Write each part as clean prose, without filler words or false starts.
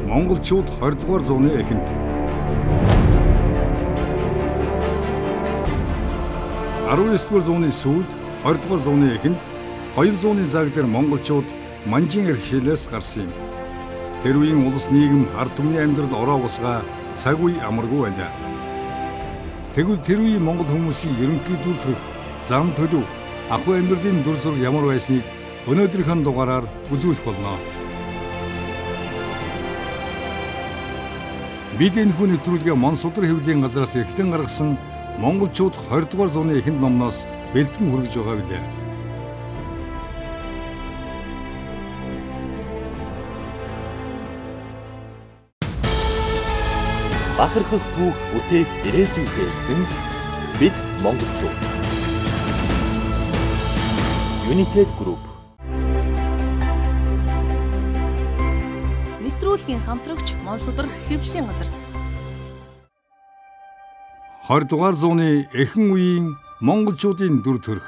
Монголчууд 20 дугаар зууны эхэнд 19 дугаар зууны сүүлд 20 дугаар зууны эхэнд 200-ны цаг дээр монголчууд манжин эрхшээлээс гарсан юм. Тэр үеийн улс нийгэм ард түмний амьдрал ороо бусгаа цаг үе амаргүй байна. Тэгвэл тэр үеийн монгол хүмүүсийн ерөнхий дүр төрх, зам төлөв, ахуй амьдралын дүр зураг ямар байсныг өнөөдрийнхөө дугаараар үзүүлэх болно. Бид энэхүү нэвтрүүлгээ Монсудар хэвлэлийн газраас эхлэн гаргасан монголчууд 20 дугаар зууны эхэнд номноос бэлтгэн хүргэж байгаа билээ. Бахархах түүх бүтээх ирээдүйн хэлсэн бид монголчууд. United Group нэвтрүүлгийн хамтрагч Монсудар хэвлэлийн газар. 20 дугаар зууны эхэн үеийн монголчуудын дүр төрх.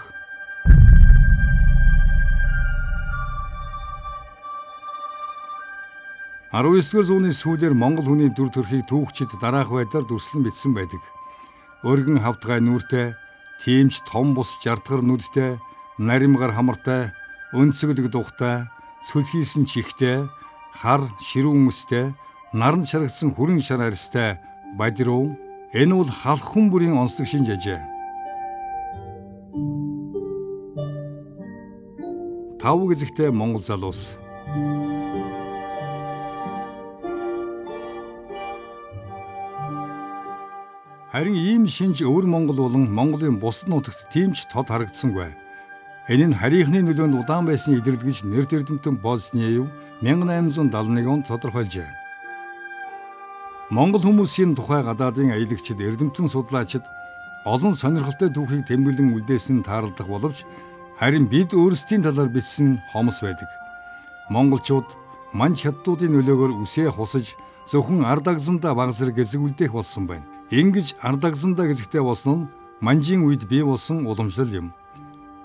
Арван зууны сүүлээр монгол хүний дүр төрхийг түүхчид дараах байдлаар дүрслэн бичсэн байдаг. Өргөн хавтгай нүртэй, тиймч том бус жардгар нүдтэй, наримгар хамартай, өнцөглөг духтай, сүлхийсэн чихтэй, хар ширүүн үстэй, наран чарагдсан хүрэн шар арьстай бадируу. Энэ бол халх хүн бүрийн онцлог шинж ажээ. 5 гэзэгтэй монгол залуус. Харин ийм шинж өвөр Монгол болон Монголын бусад нутагт тийм ч тод харагдсангүй. Энэ нь харийнхны нөлөөнд удаан байсан идэрдгэж нэрт эрдэмтэн Боснеев 1871 онд тодорхойлжээ. Монгол хүмүүсийн тухай гадаадын аялагчид, эрдэмтэн судлаачид олон сонирхолтой түүхийг тэмдэглэн үлдээсэн тааралдах боловч харин бид өөрсдийн талаар бичсэн хомос байдаг. Монголчууд манж хятадуудын нөлөөгөөр үсээ хусаж зөвхөн ард агзандаа баг зэрэг гэзэг үлдээх болсон байна. Ингэж ард агзандаа гэзэгтэй болсон нь манжийн үед бий болсон уламжлал юм.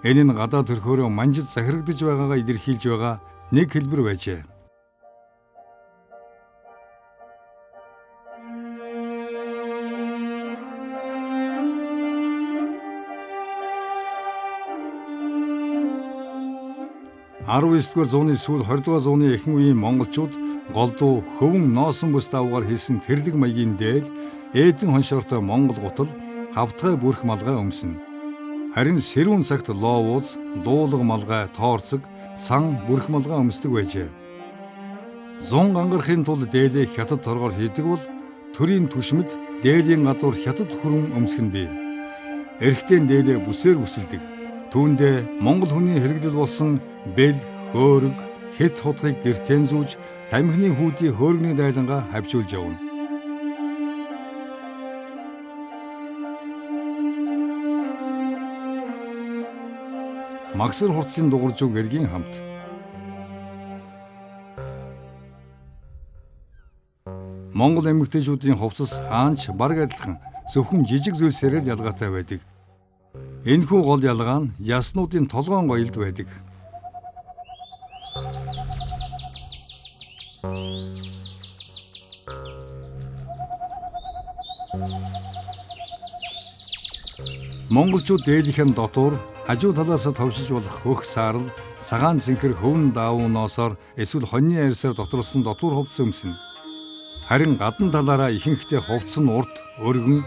Энэ нь гадаад төрхөөрөө манжид захирагдж байгаагаа илэрхийлж байгаа нэг хэлбэр байжээ. Арван зууны сүүл 20 дугаар зууны эхэн үеийн монголчууд голдуу хөвөн носон бүс давгаар хийсэн тэрлэг маягийн дээл, ээдэн хоншортой монгол гутал, хавтгай бүрх малгай өмснө. Харин сэрүүн цагт лоовууз, дуулга малгай, тоорцог, цан бүрх малгай өмсдөг байжээ. Зун гангарахын тулд дээлээ хятад торгоор хийдэг бол төрийн түшмэд дээлийн гадуур хятад хүрэн өмсгөн бий. Эрэгтэй дээлээ бүсээр бүсэлдэг. Түүндээ монгол хүний хэрэглэл болсон бэл, хөөрөг, хэт хутгийг гэртэн зүүж, тамхины хүүдийн хөөргөний дайлангаа хавьжуулж явна. Магсар хурцын дугаржуг эргийн хамт. Монгол эмэгтэйчүүдийн хувцас хаанч бараг адилхан зөвхөн жижиг зүйлсээр л ялгаатай байдаг. Энэхүү гол ялгаа нь яснуудын толгоон гоёлд байдаг. Монголчууд дээлийнхэн дотор хажуу талаас товшиж болох хөх саарл, цагаан цэнхэр хөвн даавууносоор эсвэл хоньны арьсаар доторлсон дотуур хувцас өмснө. Харин гадна талаараа ихэнхдээ хувцас нь урд, өргөн,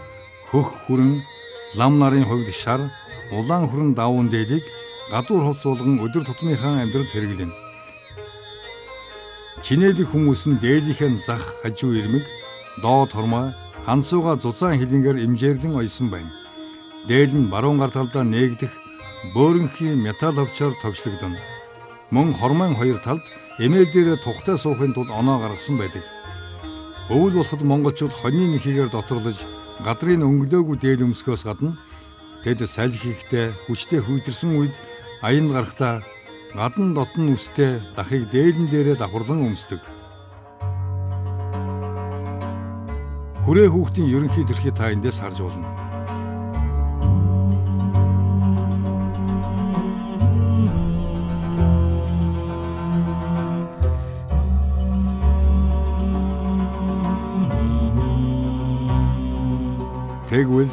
хөх хүрэн, лам нарын хувьд шар, улаан хүрэн даавуун дээлийг гадуур хувцас болгон өдөр тутмынхаа амьдралд хэрэглэнэ. Чинээлэг хүмүүс нь дээлийнхэн зах хажуу ирмэг, доод хормой, ханцууга зузаан хилэнгээр имжээрлэн ойсон байна. Дээл нь баруун гар талдаа нээгдэх бөөрөнхийн металл хөвчөөр товчлогдно. Мөн хормойн хоёр талд эмээл дээр тухтай суухын тулд оноо гаргасан байдаг. Өвөл болоход монголчууд хоньны нэхийгээр доторлож гадрын өнгөлөөгүй дээл өмсгөөс гадна тэд салхи хийхдээ хүчтэй хүйтэрсэн үед аянд гарахдаа гадна дотн үстэй дахыг дээлэн дээрээ давхарлан өмсдөг. Хүрээ хүүхдийн ерөнхий төрхий та эндээс харж болно. Тэгвэл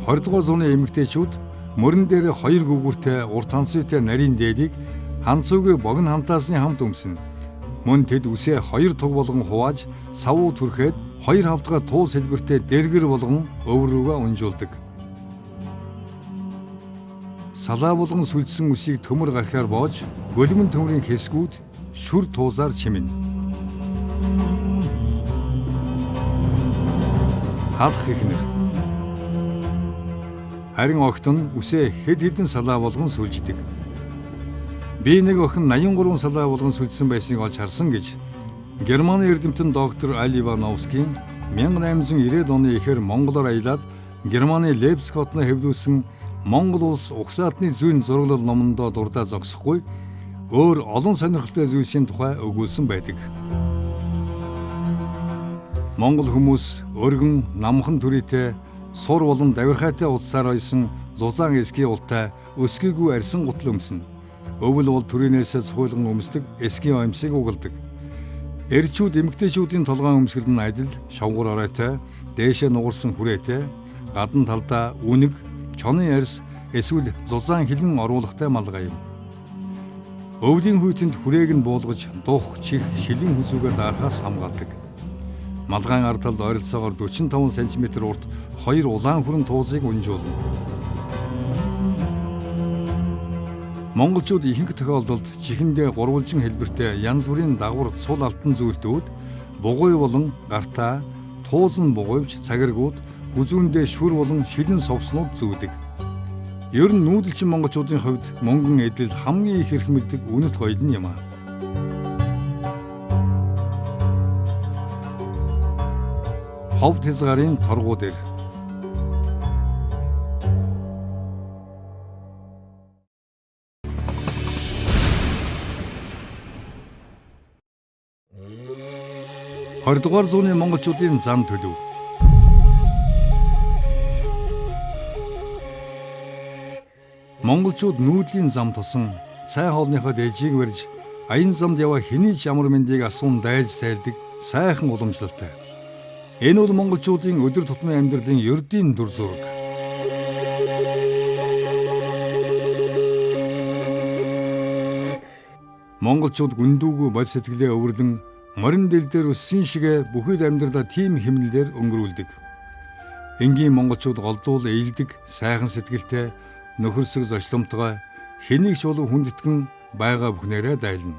20 дугаар зууны эмэгтэйчүүд мөрөн дээр 2 гүгүүртэй урт ханцуутай нарийн дээлийг ханцуугийн богино хамтаасны хамт өмснө. Мөн тэд үсээ 2 туг болгон хувааж савуу түрхээд 2 хавтгай туул сэлбэртэй дэргэр болгон өвөр рүүгээ унжуулдаг. Салаа болгон сүлдсэн үсийг төмөр гарахаар боож гөлмөн төмрийн хэсгүүд шүр туузаар чимнэ. Хадах ихнэр. Харин огт нь үсээ хэд хэдэн салаа болгон сүлждэг. Би нэг охин 83 салаа болгон сүлжсэн байсныг олж харсан гэж Германы эрдэмтэн доктор Аль Ивановскийн 1890 оны ихэр Монголоор аялаад Германы Лейпциг хотно хэвлүүлсэн Монгол улс угсаатны зүйн зураглал номондоо дурдаа зогсохгүй өөр олон сонирхолтой зүйлсийн тухай өгүүлсэн байдаг. Монгол хүмүүс өргөн, намхан төрийтэй, сур болон давирхайтай утсаар ойсон зузаан эсгийн ултай өсгийгүй арьсан гутал өмснө. Өвөл бол төрийнээсээ цохиулган өмсдөг эсгийн оёмсыг угалдаг. Эрчүүд эмэгтэйчүүдийн толгойн өмсгөл нь адил шавгуур оройтой, дээшээ нугарсан хүрээтэй, гадна талдаа үнэг, чоны арьс эсвэл зузаан хилэн оруулахтай малгай юм. Өвлийн хүйтэнд хүрээг нь буулгаж дух, чих, шилэн хүзүүгээр даарахаас хамгаалдаг. Малгайн ард талд ойролцоогоор 45 см урт 2 улаан хүрэн туузыг унжуулна. Монголчууд ихэнх тохиолдолд чихэндээ гурвалжин хэлбэртэй янз бүрийн дагвар цул алтан зүйлдүүд бугуй болон гартаа, туузан бугуйвч, цагиргууд, хүзүүндээ шүр болон шилэн совснууд зүүдэг. Ер нь нүүдэлчин монголчуудын хувьд мөнгөн эдэл хамгийн их эрх мэддэг үнэт гоёд нь юм аа. Ховд хязгаарын торгуу дээр. Хоёрдугаар зууны монголчуудын зан төлөв. Монголчууд нүүдлийн зам тусан цай хоолныхоо дээжийг барьж аян замд яваа хэний ч ямар мэндийг асуун дайлж сайлдаг сайхан уламжлалтай. Энэ бол монголчуудын өдөр тутмын амьдралын ердийн дүр зураг. Монголчууд гүндүүгүй бод сэтгэлээ өвөрлөн морин дэл дээр өссөн шигэ бүхэл амьдралаа тийм хэмнэлээр өнгөрүүлдэг. Энгийн монголчууд голдуул эйлдэг, сайхан сэтгэлтэй, нөхөрсөг зочломтгой, хэнийг ч болов хүндэтгэн байгаа бүхнээрээ дайлна.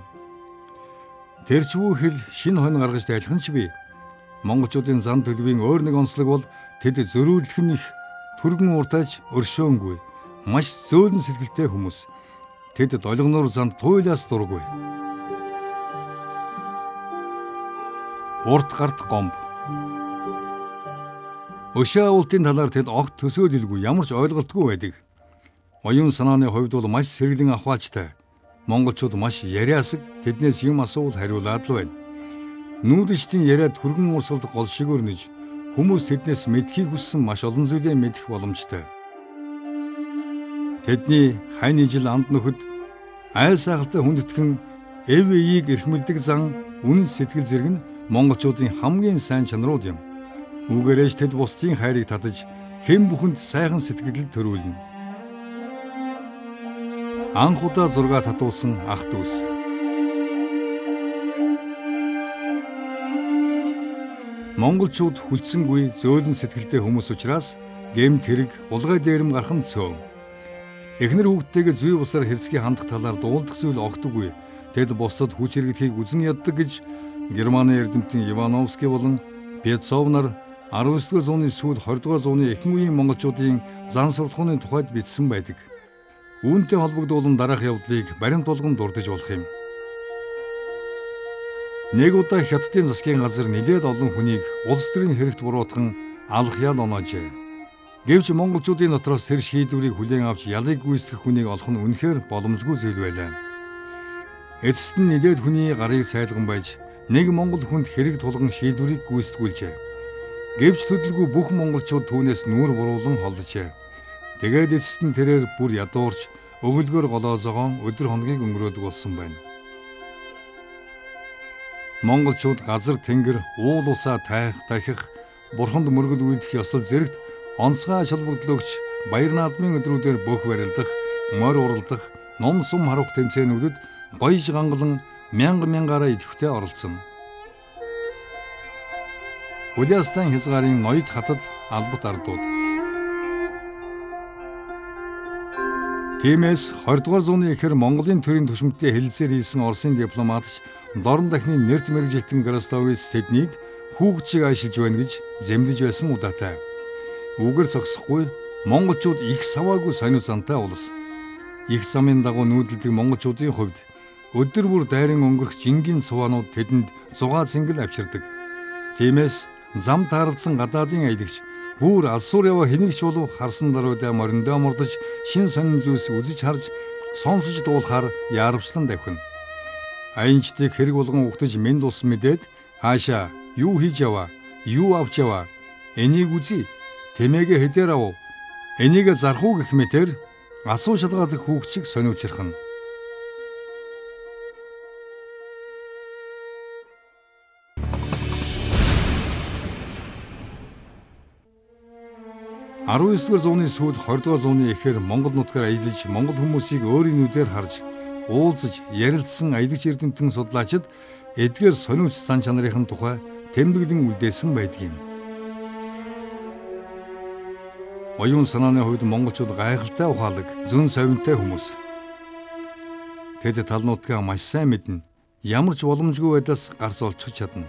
Тэрчвүү хэл шинэ хонь гаргаж дайлах нь ч бий. Монголчуудын зан төлөвийн өөр нэг онцлог бол тэд зөрүүлэх нь их, түргэн уртаж өршөөнгүй, маш зөөлөн сэтгэлтэй хүмүүс. Тэд долгоноор занд туйлаас дургүй. Урт гарт гомб. Өшөө уултын талаар тэд огт төсөөлөлгүй, ямар ч ойлголтгүй байдаг. Оюун санааны хувьд бол маш сэргэлэн ахуйчтай. Монголчууд маш яриасаг, тэднээс юм асуувал хариулаад л байна. Нүүдэлчдийн яриад түргэн урсгалд гол шиг өрнөж, хүмүүс тэднээс мэдхийг хүссэн маш олон зүйлээ мэдэх боломжтой. Тэдний хань ижил анд нөхөд айл сайхалтай хүндэтгэн эв эийг эрхмэлдэг зан үнэн сэтгэл зэрэг нь монголчуудын хамгийн сайн чанарууд юм. Үүгээрээч тэд бусдын хайрыг татаж хэн бүхэнд сайхан сэтгэл төрүүлнэ. Анх удаа зураг татуулсан ах дүүс. Монголчууд хүлцэнгүй зөөлөн сэтгэлтэй хүмүүс учраас гэмт хэрэг, улгай дээрэм гарах нь цөөн. Эхнэр хүүхдтэйгээ зүй бусаар хэрцгий хандах талаар дуулдах зүйл огтгүй. Тэд бусдад хүч хэрэглэхийг үзэн яддаг гэж Германы эрдэмтэн Ивановский болон Петцов нар 19-р зууны сүүл 20-р зууны эхэн үеийн монголчуудын зан суртахууны тухайд бичсэн байдаг. Үүнтэй холбогдуулан дараах явдлыг баримт болгон дурдж болох юм. Нэг удаа Хятадын засгийн газар нэлээд олон хүнийг улс төрийн хэрэгт буруутган алах ял оноожээ. Гэвч монголчуудын дотроос тэр шийдвэрийг хүлээн авч ялыг гүйцэтгэх хүнийг олох нь үнэхээр боломжгүй зүйл байлаа. Эцэст нь нэлээд хүний гарыг сайлган байж нэг монгол хүнд хэрэг тулган шийдвэрийг гүйцэтгүүлжээ. Гэвч төдөлгүй бүх монголчууд түүнээс нүүр буруулан холжээ. Тэгээд эцэст нь тэрээр бүр ядуурч өгөлгөөр голоозоогоон өдөр хоногийг өнгөрөөдөг болсон байна. Монголчууд газар тэнгэр уул усаа тайх, дахих, бурханд мөргөл үйлдэх ёслол зэрэгт онцгой ач холбогдол өгч баяр наадмын өдрүүдээр бөх барилдах, морь уралдах, ном сум харуулах тэмцээнүүдэд гоёж гангалан мянгаараа идэвхтэй оролцсон. Улаастан хязгаарын ноёд хатад албат ардууд. Тиймээс 20 дугаар зууны ихэр Монголын төрийн түвшинтэй хэлэлцээр хийсэн Оросын дипломатч Дорн дахны нэрт мэргэжилтэн Гростовец тэднийг хүүхэд шиг айшилж байна гэж зэмлэж байсан удаатай. Үгээр зогсохгүй монголчууд их саваагүй сониу зантай улс. Их замын дагуу нүүдэлдэг монголчуудын хувьд өдөр бүр дайран өнгөрөх жингийн цуваанууд тэдэнд зугаа зингэл авчирдаг. Тиймээс зам таарлсан гадаадын аялэгч бүр алсуур яваа хэнийгч болов харсан даруйдаа мориндоо мордож шин сонин зүйлс үзэж харж сонсож дуулахаар яарвчлан давхина. Аянчдыг хэрэг болгон угтаж мэд ус мэдээд хаашаа юу хийж яваа, юу авч яваа, энийг үзье, тэмээгээ хэдээр ав, энийг зарах уу гэх мэтэр асуу шалгаадаг хүүхд шиг сониучрахна. (19-р) зууны сүүлд 20-р зууны эхэр Монгол нутгаар аялж монгол хүмүүсийг өөрийн нүдээр харж уулзаж ярилцсан аялагч эрдэмтэн судлаачид эдгээр сониуч сан чанарын тухай тэмдэглэн үлдээсэн байдаг юм. Оюун санааны хувьд монголчууд гайхалтай ухаалаг, зөн совинтой хүмүүс. Тэд талнуудгаа маш сайн мэднэ. Ямар ч боломжгүй байдлаас гарс олчих чадна.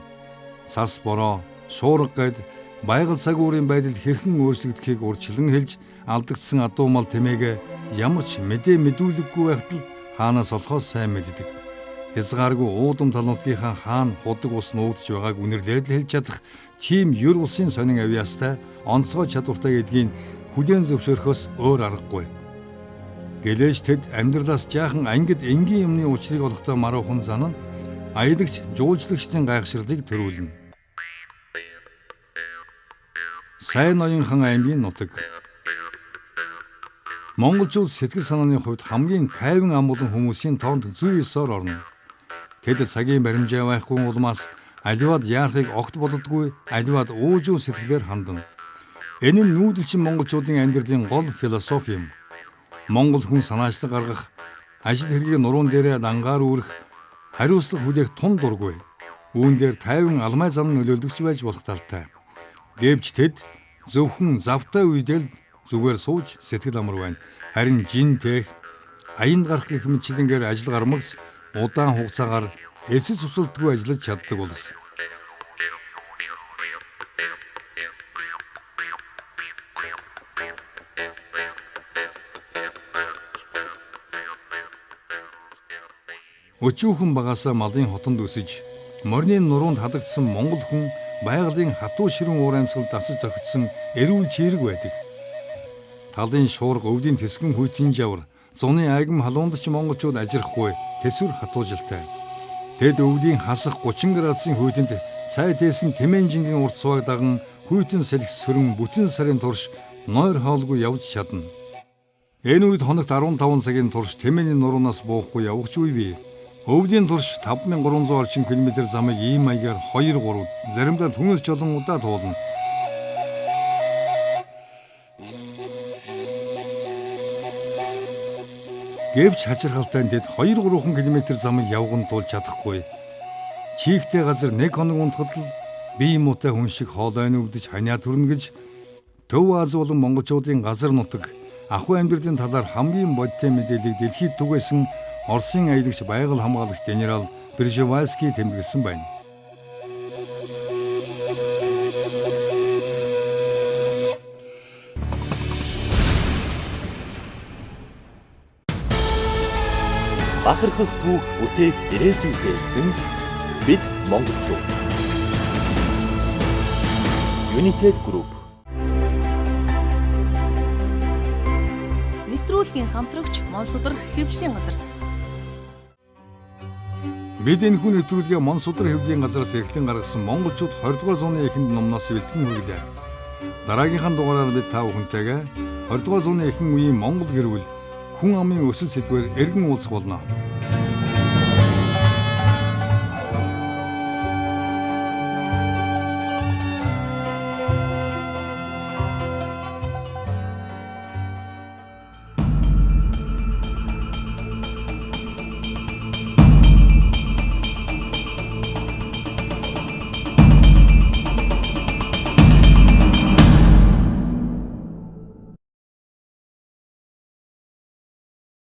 Цас бороо, шуурга гээд байгаль цаг уурын байдал хэрхэн өөрчлөгдөхийг урьдчилан хэлж алдагдсан адуу мал тэмээгээ ямар ч мэдүүлэггүй байхад хаанаас олохоос сайн мэддэг. Хязгааргүй уудам талнуудынхаа хаана худаг ус нүүдж байгааг үнэрлээд л хэлж чадах тийм юр улсын сонин авьяастай онцгой чадвартай гэдгийг хүлээн зөвшөөрөхөөс өөр аргагүй. Гэлээж тэд амьдралаас жаахан ангид энгийн юмны учрыг олохдоо маруухан зан нь аялагч жуулчлагчдын гайхширлыг төрүүлнэ. Сайн ноёнхан аймгийн нутаг. Монголчууд сэтгэл санааны хувьд хамгийн тайван ам болон хүмүүсийн тоонд зүй ёсоор орно. Тэд цагийн баримжаа байхгүй улмаас аливаад яарахыг огт боддоггүй, аливаад уужуу сэтгэлээр хандна. Энэ нь нүүдэлчин монголчуудын амьдралын гол философи юм. Монгол хүн санаачлаг гаргах, ажил хэргийг нуруунд дээрээ дангаар үүрэх, хариуцлага хүлээх тун дургүй. Үүн дээр тайван алмай зам нөлөөлөгч байж болох талтай. Гэвч тэд зөвхөн завтай үедээ зүгээр сууж сэтгэл амар байна. Харин жин тээх, аянд гарах гэх мэтчилэнгээр ажил гармагс удаан хугацаагаар эцэс усалдгүй ажиллаж чаддаг улс. Өчүүхэн багасаа малын хотонд өсөж, морины нуруунд хадагдсан монгол хүн байгалийн хатуу ширүүн уур амьсгал дасаж зохицсон эрүүл чирэг байдаг. Талын шуурга өвлийн тэсгэн хүйтийн жавар, зуны айгам халуунд ч монголчууд ажирахгүй тэсвэр хатуужилтай. Тэд өвлийн хасах 30 градусын хүйтэнд цай тээсэн тэмээн жингийн урт суваг даган хүйтэн салхи сөрөн бүтэн сарын турш нойр хоолгүй явж чадна. Энэ үед хоногт 15 цагийн турш тэмээний нуруунаас буухгүй явах ч үе бий. Өвлийн турш 5300 орчим км замыг ийм маягаар 2-3, заримдаа түүнээс ч олон удаа туулна. Гэвч хачирхалтай тэд 2-3 км замыг явган тулж чадахгүй. Чийгтэй газар 1 хоног унтахад л бие муутай хүн шиг хоолой нүвдэж ханиа төрнө гэж Төв Аз болон монголчуудын газар нутаг, ахуй амьдралын талаар хамгийн бодиттой мэдээллийг дэлхийд түгээсэн Оросын аялагч байгаль хамгаалагч генерал Пржевальский тэмдэглэсэн байна. Бахархах түүх бүтээх ирээдүйтэй эзэн бид монголчууд. United Group. Нэвтрүүлгийн хамтрагч Монсодөр хэвлэлийн газар. Бид энэ хүн нэвтрүүлгээ Монсодөр хэвлэлийн газараас эрхлэн гаргасан монголчууд 20 дугаар зууны эхэнд номноос бэлтгэн хүргэлээ. Дараагийнхаа дугаараар бид та бүхэнтэйгээ 20 дугаар зууны эхэн үеийн Монгол гэр бүл хүн амын өсөл сэдвээр эргэн уулзах болно.